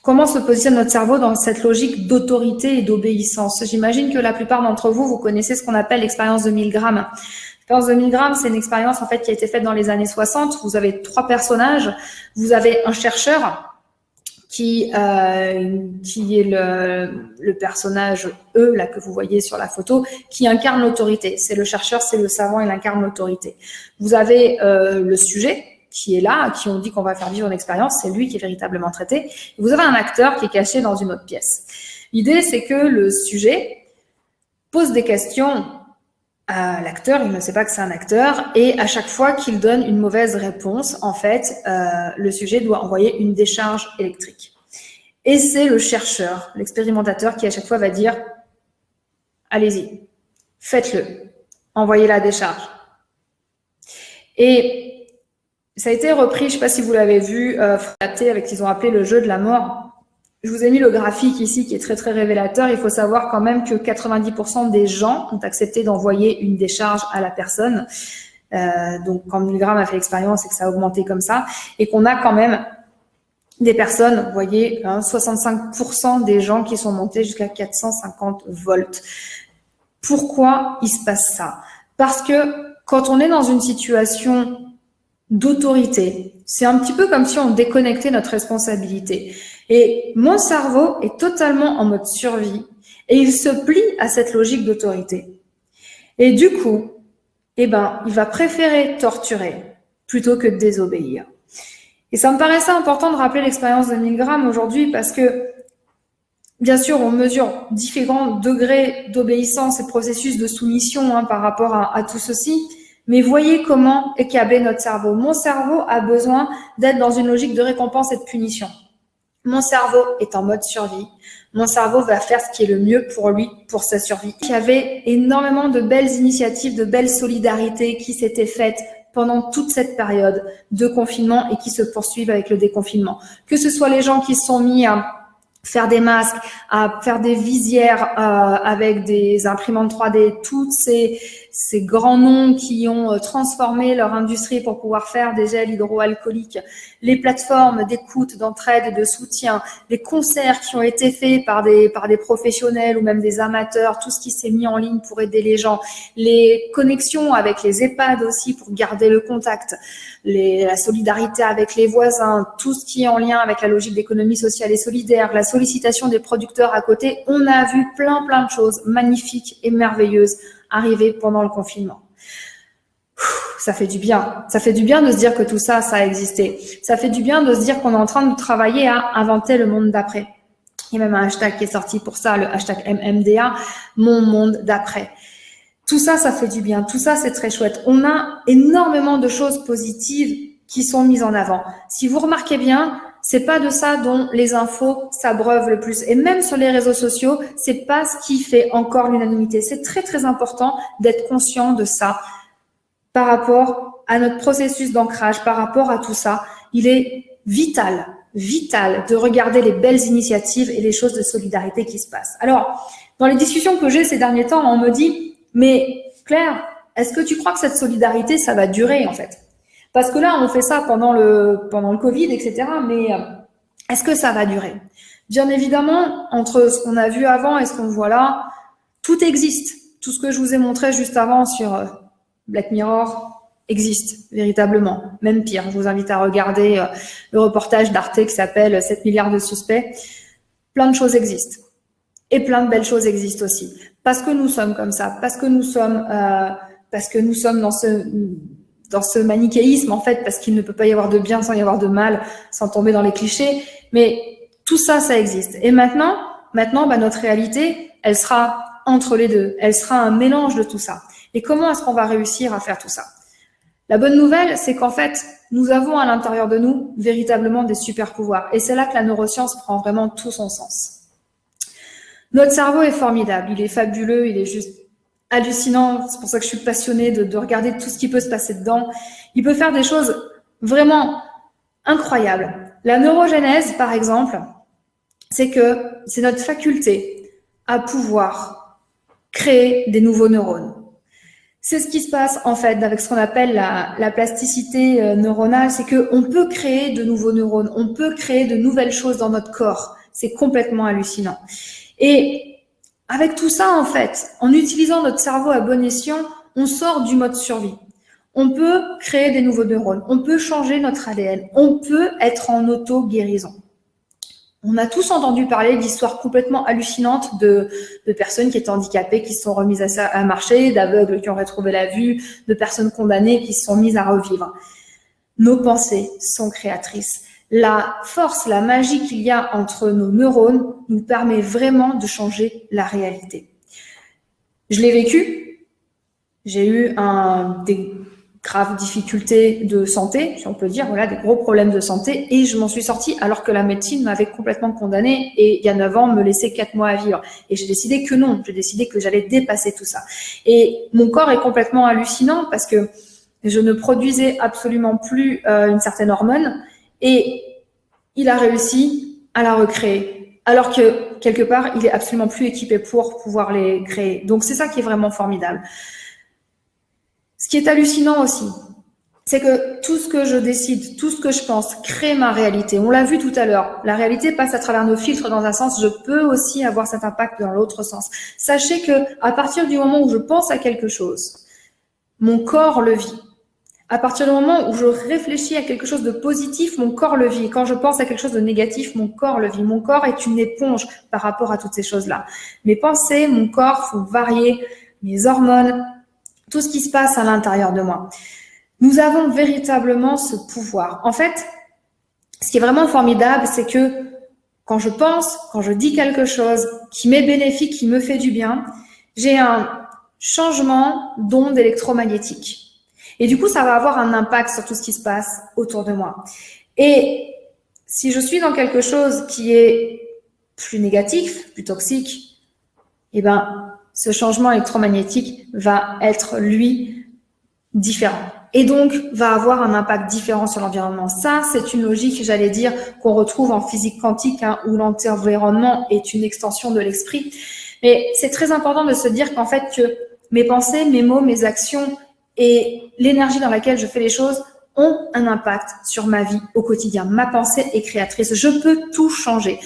comment se positionne notre cerveau dans cette logique d'autorité et d'obéissance. J'imagine que la plupart d'entre vous, vous connaissez ce qu'on appelle l'expérience de Milgram. L'expérience de Milgram, c'est une expérience en fait qui a été faite dans les années 60. Vous avez 3 personnages. Vous avez un chercheur qui est le personnage E, là, que vous voyez sur la photo, qui incarne l'autorité. C'est le chercheur, c'est le savant, il incarne l'autorité. Vous avez le sujet qui est là, à qui on dit qu'on va faire vivre une expérience, c'est lui qui est véritablement traité. Et vous avez un acteur qui est caché dans une autre pièce. L'idée, c'est que le sujet pose des questions à l'acteur, il ne sait pas que c'est un acteur, et à chaque fois qu'il donne une mauvaise réponse, en fait, le sujet doit envoyer une décharge électrique. Et c'est le chercheur, l'expérimentateur, qui à chaque fois va dire « Allez-y, faites-le, envoyez la décharge ». Et ça a été repris, je ne sais pas si vous l'avez vu, adapté avec ce qu'ils ont appelé le jeu de la mort. Je vous ai mis le graphique ici qui est très très révélateur. Il faut savoir quand même que 90% des gens ont accepté d'envoyer une décharge à la personne. Donc quand Milgram a fait l'expérience, c'est que ça a augmenté comme ça. Et qu'on a quand même des personnes, vous voyez, 65% des gens qui sont montés jusqu'à 450 volts. Pourquoi il se passe ça? Parce que quand on est dans une situation d'autorité, c'est un petit peu comme si on déconnectait notre responsabilité. Et mon cerveau est totalement en mode survie et il se plie à cette logique d'autorité. Et du coup, il va préférer torturer plutôt que désobéir. Et ça me paraissait important de rappeler l'expérience de Milgram aujourd'hui parce que, bien sûr, on mesure différents degrés d'obéissance et processus de soumission par rapport à tout ceci. Mais voyez comment est câblé notre cerveau. Mon cerveau a besoin d'être dans une logique de récompense et de punition. Mon cerveau est en mode survie. Mon cerveau va faire ce qui est le mieux pour lui, pour sa survie. Il y avait énormément de belles initiatives, de belles solidarités qui s'étaient faites pendant toute cette période de confinement et qui se poursuivent avec le déconfinement. Que ce soit les gens qui se sont mis à faire des masques, à faire des visières avec des imprimantes 3D, toutes ces ces grands noms qui ont transformé leur industrie pour pouvoir faire des gels hydroalcooliques, les plateformes d'écoute, d'entraide et de soutien, les concerts qui ont été faits par des professionnels ou même des amateurs, tout ce qui s'est mis en ligne pour aider les gens, les connexions avec les EHPAD aussi pour garder le contact, la solidarité avec les voisins, tout ce qui est en lien avec la logique d'économie sociale et solidaire, la sollicitation des producteurs à côté, on a vu plein de choses magnifiques et merveilleuses arriver pendant le confinement. Ça fait du bien. Ça fait du bien de se dire que tout ça, ça a existé. Ça fait du bien de se dire qu'on est en train de travailler à inventer le monde d'après. Il y a même un hashtag qui est sorti pour ça, le hashtag MMDA, mon monde d'après. Tout ça, ça fait du bien. Tout ça, c'est très chouette. On a énormément de choses positives qui sont mises en avant. Si vous remarquez bien, c'est pas de ça dont les infos s'abreuvent le plus. Et même sur les réseaux sociaux, c'est pas ce qui fait encore l'unanimité. C'est très important d'être conscient de ça par rapport à notre processus d'ancrage, par rapport à tout ça. Il est vital de regarder les belles initiatives et les choses de solidarité qui se passent. Alors, dans les discussions que j'ai ces derniers temps, on me dit, mais Claire, est-ce que tu crois que cette solidarité, ça va durer en fait? Parce que là, on fait ça pendant le Covid, etc. Mais est-ce que ça va durer? Bien évidemment, entre ce qu'on a vu avant et ce qu'on voit là, tout existe. Tout ce que je vous ai montré juste avant sur Black Mirror existe véritablement. Même pire, je vous invite à regarder le reportage d'Arte qui s'appelle 7 milliards de suspects. Plein de choses existent. Et plein de belles choses existent aussi. Parce que nous sommes comme ça, parce que nous sommes dans ce manichéisme, en fait, parce qu'il ne peut pas y avoir de bien sans y avoir de mal, sans tomber dans les clichés. Mais tout ça, ça existe. Et maintenant, notre réalité, elle sera entre les deux. Elle sera un mélange de tout ça. Et comment est-ce qu'on va réussir à faire tout ça? La bonne nouvelle, c'est qu'en fait, nous avons à l'intérieur de nous véritablement des super pouvoirs. Et c'est là que la neuroscience prend vraiment tout son sens. Notre cerveau est formidable, il est fabuleux, il est juste hallucinant. C'est pour ça que je suis passionnée de regarder tout ce qui peut se passer dedans. Il peut faire des choses vraiment incroyables. La neurogénèse, par exemple, c'est notre faculté à pouvoir créer des nouveaux neurones. C'est ce qui se passe en fait avec ce qu'on appelle la plasticité neuronale, c'est qu'on peut créer de nouveaux neurones, on peut créer de nouvelles choses dans notre corps. C'est complètement hallucinant. Et avec tout ça, en fait, en utilisant notre cerveau à bon escient, on sort du mode survie. On peut créer des nouveaux neurones, on peut changer notre ADN, on peut être en auto-guérison. On a tous entendu parler d'histoires complètement hallucinantes de personnes qui étaient handicapées, qui se sont remises à marcher, d'aveugles qui ont retrouvé la vue, de personnes condamnées qui se sont mises à revivre. Nos pensées sont créatrices. La force, la magie qu'il y a entre nos neurones nous permet vraiment de changer la réalité. Je l'ai vécu. J'ai eu des graves difficultés de santé, si on peut dire, voilà, des gros problèmes de santé, et je m'en suis sortie alors que la médecine m'avait complètement condamnée et il y a 9 ans me laissait 4 mois à vivre. Et j'ai décidé que non, j'ai décidé que j'allais dépasser tout ça. Et mon corps est complètement hallucinant parce que je ne produisais absolument plus une certaine hormone et il a réussi à la recréer. Alors que quelque part, il est absolument plus équipé pour pouvoir les créer. Donc c'est ça qui est vraiment formidable. Ce qui est hallucinant aussi, c'est que tout ce que je décide, tout ce que je pense, crée ma réalité. On l'a vu tout à l'heure. La réalité passe à travers nos filtres dans un sens. Je peux aussi avoir cet impact dans l'autre sens. Sachez que à partir du moment où je pense à quelque chose, mon corps le vit. À partir du moment où je réfléchis à quelque chose de positif, mon corps le vit. Quand je pense à quelque chose de négatif, mon corps le vit. Mon corps est une éponge par rapport à toutes ces choses-là. Mes pensées, mon corps font varier mes hormones, tout ce qui se passe à l'intérieur de moi. Nous avons véritablement ce pouvoir. En fait, ce qui est vraiment formidable, c'est que quand je pense, quand je dis quelque chose qui m'est bénéfique, qui me fait du bien, j'ai un changement d'onde électromagnétique. Et du coup, ça va avoir un impact sur tout ce qui se passe autour de moi. Et si je suis dans quelque chose qui est plus négatif, plus toxique, eh ben, ce changement électromagnétique va être, lui, différent. Et donc, va avoir un impact différent sur l'environnement. Ça, c'est une logique, j'allais dire, qu'on retrouve en physique quantique, où l'environnement est une extension de l'esprit. Mais c'est très important de se dire qu'en fait, que mes pensées, mes mots, mes actions et l'énergie dans laquelle je fais les choses ont un impact sur ma vie au quotidien. Ma pensée est créatrice. Je peux tout changer.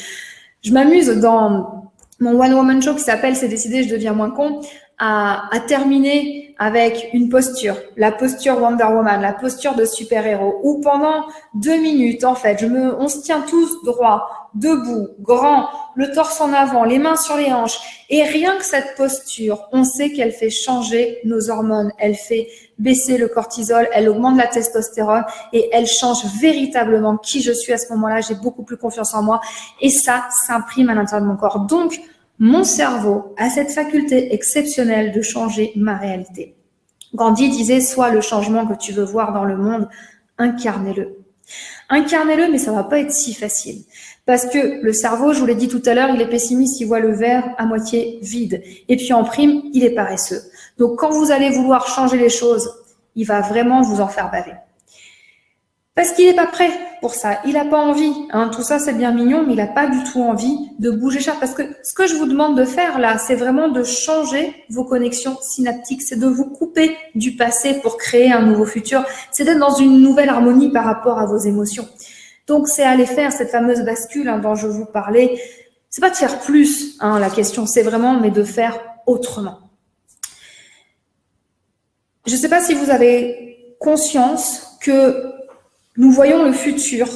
Je m'amuse dans mon one-woman show qui s'appelle « C'est décidé, je deviens moins con » à terminer avec une posture, la posture Wonder Woman, la posture de super-héros, où pendant 2 minutes, en fait, on se tient tous droit, debout, grand, le torse en avant, les mains sur les hanches. Et rien que cette posture, on sait qu'elle fait changer nos hormones, elle fait baisser le cortisol, elle augmente la testostérone et elle change véritablement qui je suis à ce moment-là. J'ai beaucoup plus confiance en moi et ça s'imprime à l'intérieur de mon corps. Donc, mon cerveau a cette faculté exceptionnelle de changer ma réalité. Gandhi disait, sois le changement que tu veux voir dans le monde, incarnez-le. Incarnez-le, mais ça va pas être si facile. Parce que le cerveau, je vous l'ai dit tout à l'heure, il est pessimiste, il voit le verre à moitié vide. Et puis en prime, il est paresseux. Donc quand vous allez vouloir changer les choses, il va vraiment vous en faire baver. Parce qu'il n'est pas prêt pour ça, il n'a pas envie. Tout ça, c'est bien mignon, mais il n'a pas du tout envie de bouger ça. Parce que ce que je vous demande de faire là, c'est vraiment de changer vos connexions synaptiques, c'est de vous couper du passé pour créer un nouveau futur, c'est d'être dans une nouvelle harmonie par rapport à vos émotions. Donc, c'est aller faire cette fameuse bascule dont je vous parlais. C'est pas de faire plus, la question, c'est vraiment, mais de faire autrement. Je ne sais pas si vous avez conscience que nous voyons le futur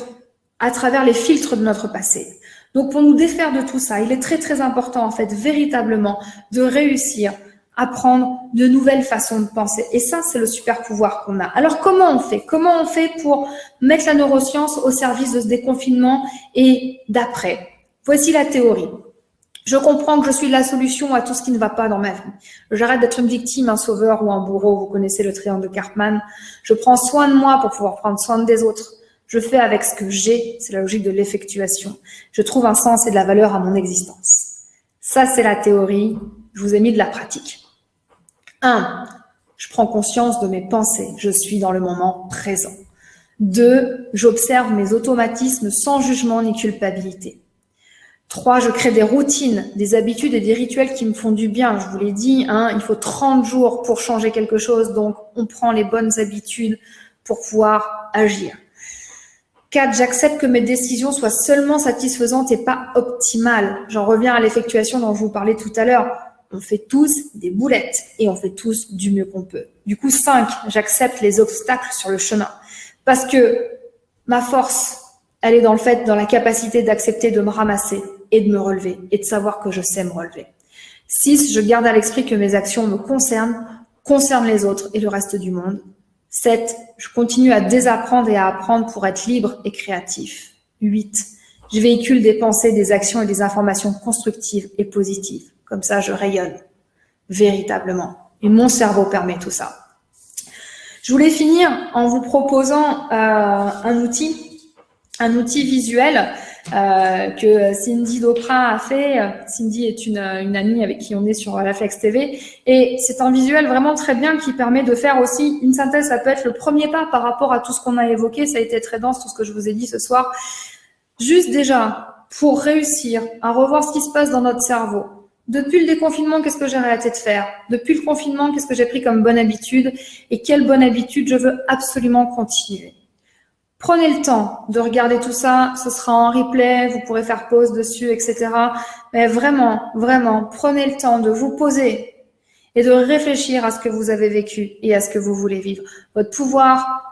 à travers les filtres de notre passé. Donc, pour nous défaire de tout ça, il est très, très important, en fait, véritablement, de réussir à prendre de nouvelles façons de penser. Et ça, c'est le super pouvoir qu'on a. Alors, comment on fait? Comment on fait pour mettre la neuroscience au service de ce déconfinement et d'après? Voici la théorie. Je comprends que je suis la solution à tout ce qui ne va pas dans ma vie. J'arrête d'être une victime, un sauveur ou un bourreau. Vous connaissez le triangle de Karpman. Je prends soin de moi pour pouvoir prendre soin des autres. Je fais avec ce que j'ai. C'est la logique de l'effectuation. Je trouve un sens et de la valeur à mon existence. Ça, c'est la théorie. Je vous ai mis de la pratique. 1. Je prends conscience de mes pensées. Je suis dans le moment présent. 2. J'observe mes automatismes sans jugement ni culpabilité. 3, je crée des routines, des habitudes et des rituels qui me font du bien. Je vous l'ai dit, il faut 30 jours pour changer quelque chose, donc on prend les bonnes habitudes pour pouvoir agir. 4, j'accepte que mes décisions soient seulement satisfaisantes et pas optimales. J'en reviens à l'effectuation dont je vous parlais tout à l'heure. On fait tous des boulettes et on fait tous du mieux qu'on peut. Du coup, 5, j'accepte les obstacles sur le chemin. Parce que ma force, elle est dans la capacité d'accepter de me ramasser et de me relever et de savoir que je sais me relever. 6, je garde à l'esprit que mes actions me concernent les autres et le reste du monde. 7, je continue à désapprendre et à apprendre pour être libre et créatif. 8, je véhicule des pensées, des actions et des informations constructives et positives. Comme ça, je rayonne véritablement. Et mon cerveau permet tout ça. Je voulais finir en vous proposant un outil visuel que Cindy Dopra a fait. Cindy est une amie avec qui on est sur la Flex TV. Et c'est un visuel vraiment très bien qui permet de faire aussi une synthèse. Ça peut être le premier pas par rapport à tout ce qu'on a évoqué. Ça a été très dense, tout ce que je vous ai dit ce soir. Juste déjà, pour réussir à revoir ce qui se passe dans notre cerveau. Depuis le déconfinement, qu'est-ce que j'ai arrêté de faire? Depuis le confinement, qu'est-ce que j'ai pris comme bonne habitude? Et quelle bonne habitude je veux absolument continuer? Prenez le temps de regarder tout ça, ce sera en replay, vous pourrez faire pause dessus, etc. Mais vraiment, vraiment, prenez le temps de vous poser et de réfléchir à ce que vous avez vécu et à ce que vous voulez vivre. Votre pouvoir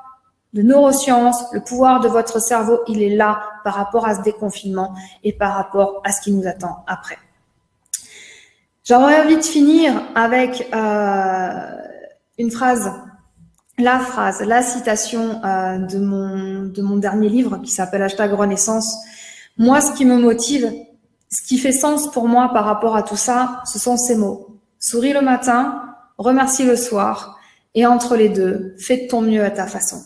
de neurosciences, le pouvoir de votre cerveau, il est là par rapport à ce déconfinement et par rapport à ce qui nous attend après. J'aurais envie de finir avec une phrase. La citation de mon dernier livre qui s'appelle #Renaissance. Moi, ce qui me motive, ce qui fait sens pour moi par rapport à tout ça, ce sont ces mots. Souris le matin, remercie le soir, et entre les deux, fais de ton mieux à ta façon.